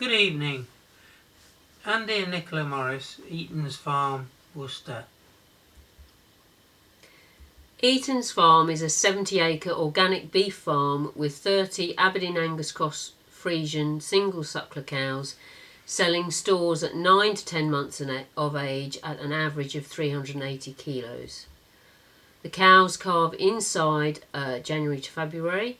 Good evening. Andy and Nicola Morris, Eatons Farm, Worcester. Eatons Farm is a 70-acre organic beef farm with 30 Aberdeen Angus Cross Friesian single suckler cows, selling stores at 9 to 10 months of age at an average of 380 kilos. The cows calve inside January to February,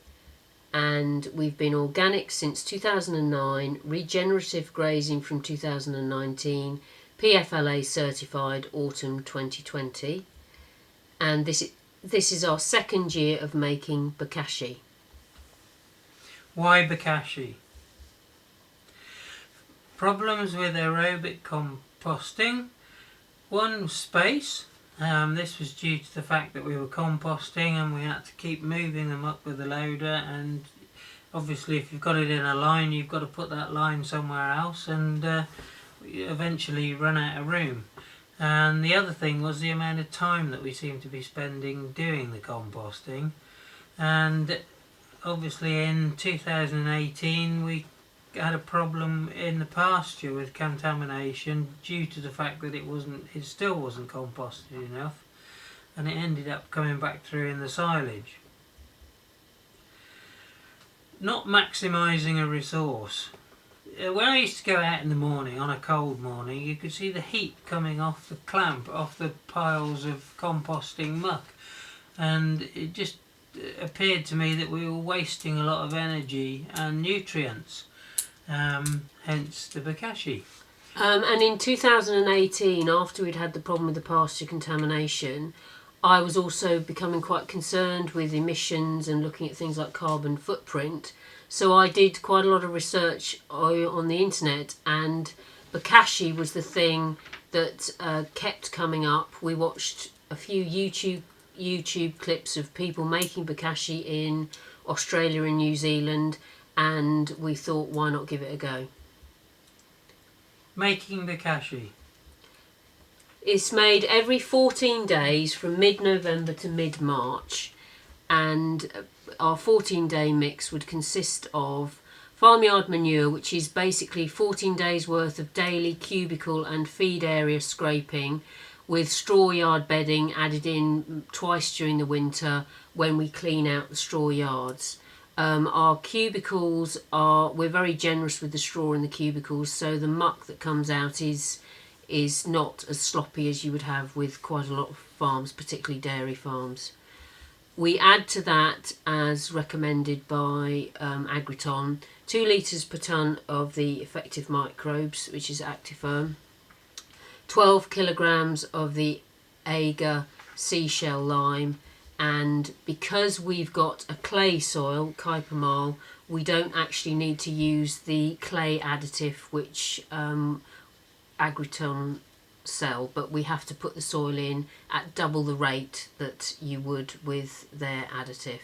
and we've been organic since 2009, regenerative grazing from 2019, PFLA certified autumn 2020, and this is our second year of making Bokashi. Why Bokashi? Problems with aerobic composting. One, space. This was due to the fact that we were composting and we had to keep moving them up with the loader, and obviously if you've got it in a line you've got to put that line somewhere else, and eventually you run out of room. And the other thing was the amount of time that we seemed to be spending doing the composting, and obviously in 2018 we had a problem in the pasture with contamination due to the fact that it still wasn't composted enough, and it ended up coming back through in the silage. Not maximising a resource. When I used to go out in the morning, on a cold morning, you could see the heat coming off the clamp, off the piles of composting muck, and it just appeared to me that we were wasting a lot of energy and nutrients. Hence the Bokashi. And in 2018, after we'd had the problem with the pasture contamination, I was also becoming quite concerned with emissions and looking at things like carbon footprint. So I did quite a lot of research on the internet, and Bokashi was the thing that kept coming up. We watched a few YouTube clips of people making Bokashi in Australia and New Zealand, and we thought, why not give it a go? Making Bokashi. It's made every 14 days from mid-November to mid-March, and our 14-day mix would consist of farmyard manure, which is basically 14 days worth of daily cubicle and feed area scraping, with straw yard bedding added in twice during the winter when we clean out the straw yards. Our cubicles we're very generous with the straw in the cubicles, so the muck that comes out is not as sloppy as you would have with quite a lot of farms, particularly dairy farms. We add to that, as recommended by Agriton, 2 litres per tonne of the effective microbes, which is Actifirm, 12 kilograms of the Agar seashell lime, and because we've got a clay soil, Kuipermal, we don't actually need to use the clay additive which Agriton sell, but we have to put the soil in at double the rate that you would with their additive.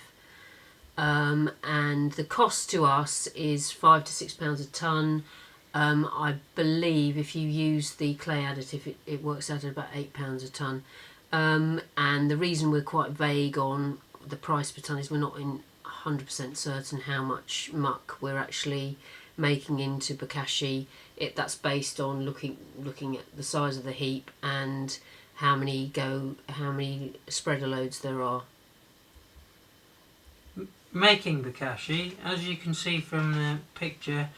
And the cost to us is £5 to £6 a tonne. I believe if you use the clay additive it works out at about £8 a tonne. And the reason we're quite vague on the price per tonne is we're not in 100% certain how much muck we're actually making into Bokashi. That's based on looking at the size of the heap and how many spreader loads there are. Making Bokashi, as you can see from the picture,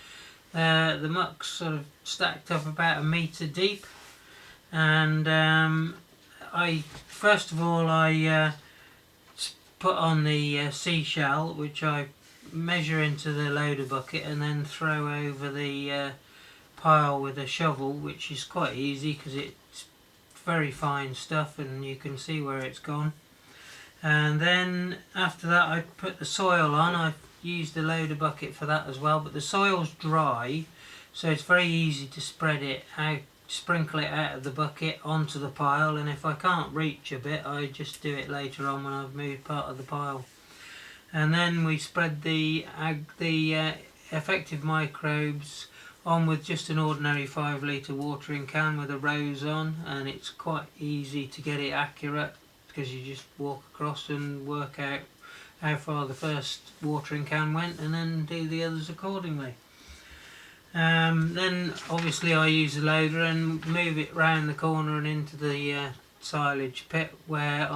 the muck's sort of stacked up about 1 metre deep, and I put on the seashell, which I measure into the loader bucket and then throw over the pile with a shovel, which is quite easy because it's very fine stuff and you can see where it's gone. And then after that I put the soil on. I've used the loader bucket for that as well, but the soil's dry, so it's very easy to spread it out, sprinkle it out of the bucket onto the pile, and if I can't reach a bit I just do it later on when I've moved part of the pile. And then we spread the effective microbes on with just an ordinary 5 litre watering can with a rose on, and it's quite easy to get it accurate because you just walk across and work out how far the first watering can went and then do the others accordingly. Then obviously I use the loader and move it round the corner and into the silage pit, where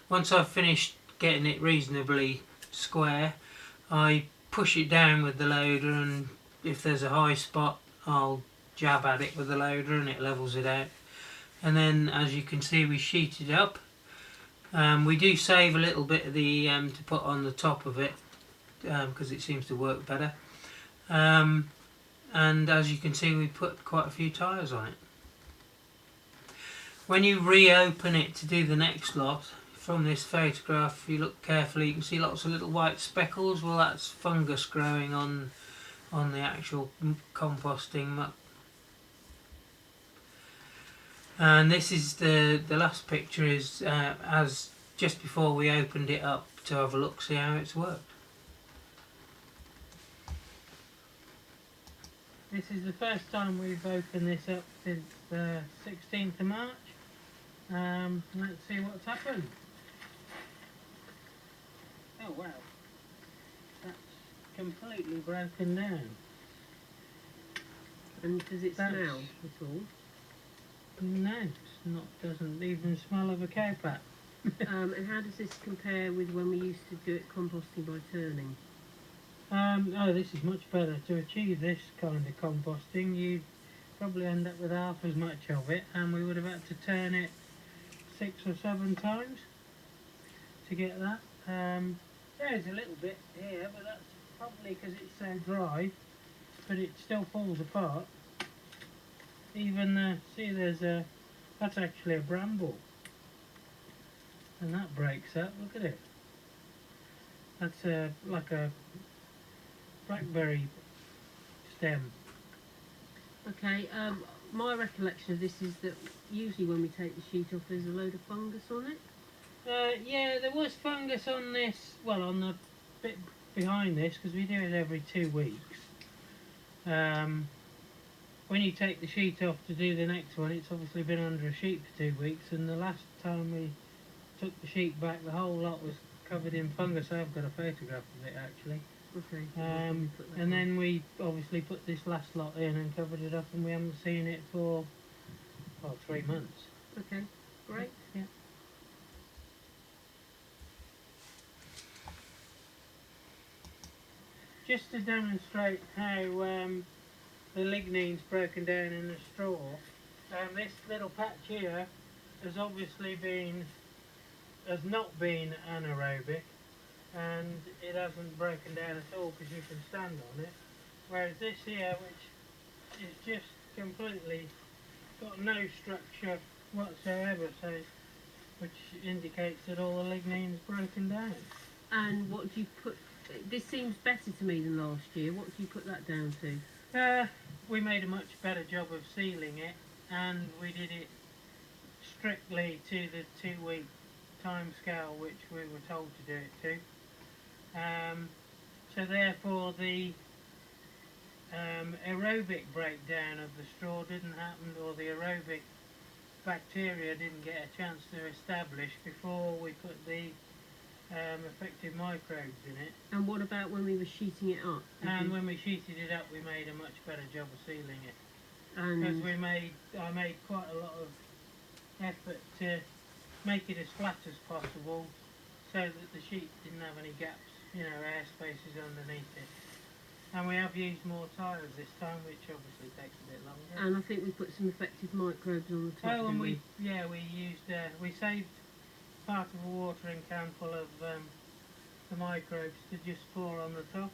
once I've finished getting it reasonably square, I push it down with the loader, and if there's a high spot I'll jab at it with the loader and it levels it out. And then, as you can see, we sheet it up. We do save a little bit of the to put on the top of it, because it seems to work better. And as you can see, we put quite a few tyres on it. When you reopen it to do the next lot, from this photograph, if you look carefully, you can see lots of little white speckles. Well, that's fungus growing on the actual composting muck. And this is the last picture, is as just before we opened it up to have a look, see how it's worked. This is the first time we've opened this up since the 16th of March. Let's see what's happened. Oh wow, that's completely broken down. And does it smell at all? No, doesn't even smell of a cow pat. And how does this compare with when we used to do it composting by turning? Oh, this is much better. To achieve this kind of composting, you'd probably end up with half as much of it, and we would have had to turn it 6 or 7 times to get that. There's a little bit here, but that's probably because it's so dry, but it still falls apart. Even see, that's actually a bramble, and that breaks up. Look at it. That's like a blackberry stem. Okay, my recollection of this is that usually when we take the sheet off, there's a load of fungus on it. Yeah, there was fungus on this, well, on the bit behind this, because we do it every 2 weeks. When you take the sheet off to do the next one, it's obviously been under a sheet for 2 weeks, and the last time we took the sheet back, the whole lot was covered in fungus. I've got a photograph of it actually. Okay. And then we obviously put this last lot in and covered it up, and we haven't seen it for, well, 3 months. Okay, great. Yeah. Just to demonstrate how the lignine's broken down in the straw, this little patch here has obviously has not been anaerobic, and it hasn't broken down at all because you can stand on it, whereas this here, which is just completely got no structure whatsoever, so which indicates that all the lignine's broken down. And what do you put, this seems better to me than last year, what do you put that down to? We made a much better job of sealing it, and we did it strictly to the 2-week time scale which we were told to do it to. So therefore the aerobic breakdown of the straw didn't happen, or the aerobic bacteria didn't get a chance to establish before we put the effective microbes in it. And what about when we were sheeting it up? And when we sheeted it up, we made a much better job of sealing it. And because I made quite a lot of effort to make it as flat as possible, so that the sheet didn't have any gaps, air spaces underneath it. And we have used more tyres this time, which obviously takes a bit longer. And I think we put some effective microbes on the top. Oh, and we saved part of a watering can full of the microbes to just pour on the top,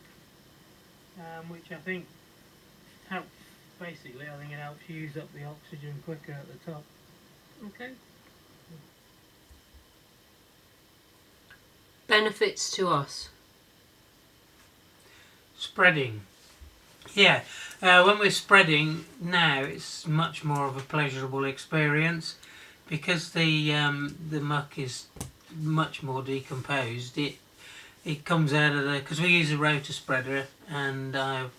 which I think helps. Basically, I think it helps use up the oxygen quicker at the top. Okay. Benefits to us. Spreading. Yeah, when we're spreading now, it's much more of a pleasurable experience, because the muck is much more decomposed. It comes out of because we use a rotor spreader, and I have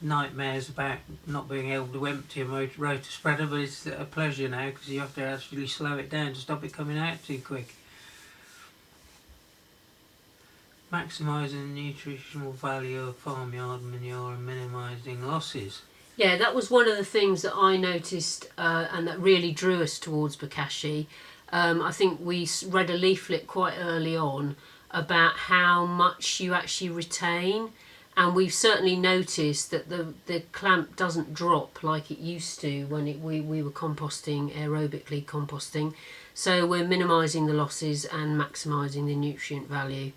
nightmares about not being able to empty a rotor spreader, but it's a pleasure now because you have to actually slow it down to stop it coming out too quick. Maximising the nutritional value of farmyard manure and minimising losses. Yeah, that was one of the things that I noticed and that really drew us towards Bokashi. I think we read a leaflet quite early on about how much you actually retain, and we've certainly noticed that the clamp doesn't drop like it used to when we were composting, aerobically composting. So we're minimising the losses and maximising the nutrient value.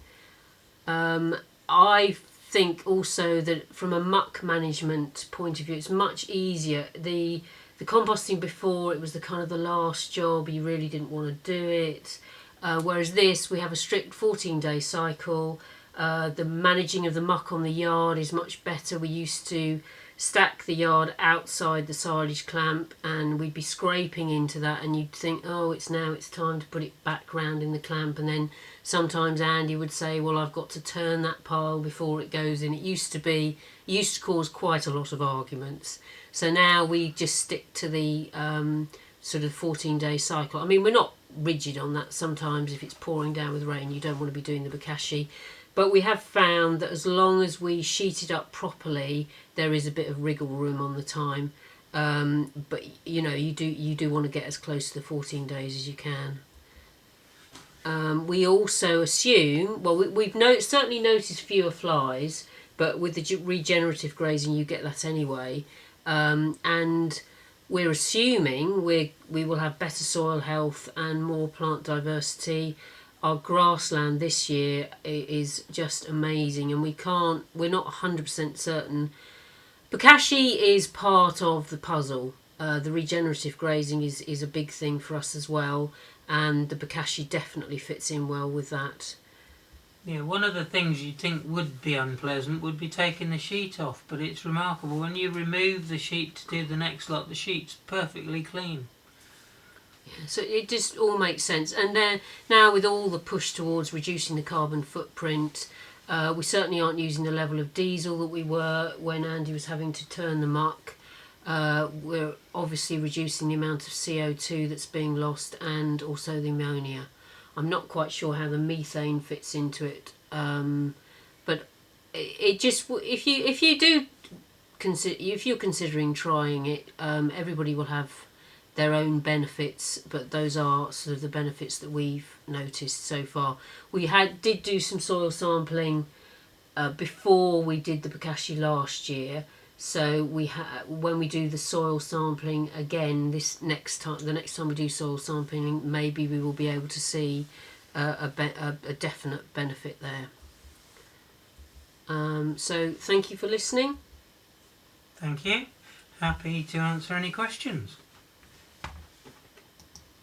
I think also that from a muck management point of view, it's much easier. The composting before, it was the kind of the last job, you really didn't want to do it. Whereas this, we have a strict 14-day cycle. The managing of the muck on the yard is much better. We used to stack the yard outside the silage clamp, and we'd be scraping into that, and you'd think, oh, it's time to put it back round in the clamp. And then sometimes Andy would say, well, I've got to turn that pile before it goes in. It used to cause quite a lot of arguments. So now we just stick to the sort of 14-day cycle. I mean, we're not rigid on that. Sometimes if it's pouring down with rain, you don't want to be doing the Bokashi. But we have found that as long as we sheet it up properly, there is a bit of wriggle room on the time. But you know, you do want to get as close to the 14 days as you can. We also assume, well, we've certainly noticed fewer flies, but with the regenerative grazing, you get that anyway. And we're assuming we will have better soil health and more plant diversity. Our grassland this year is just amazing, and we're not 100% certain. Bokashi is part of the puzzle. The regenerative grazing is a big thing for us as well, and the Bokashi definitely fits in well with that. Yeah, one of the things you'd think would be unpleasant would be taking the sheet off, but it's remarkable. When you remove the sheet to do the next lot, the sheet's perfectly clean. Yeah, so it just all makes sense. And then now with all the push towards reducing the carbon footprint, we certainly aren't using the level of diesel that we were when Andy was having to turn the muck. We're obviously reducing the amount of CO2 that's being lost, and also the ammonia. I'm not quite sure how the methane fits into it, but it just, if you're considering trying it, everybody will have their own benefits, but those are sort of the benefits that we've noticed so far. We did do some soil sampling before we did the Bokashi last year. So when we do the soil sampling again the next time we do soil sampling, maybe we will be able to see a definite benefit there. So thank you for listening. Thank you. Happy to answer any questions.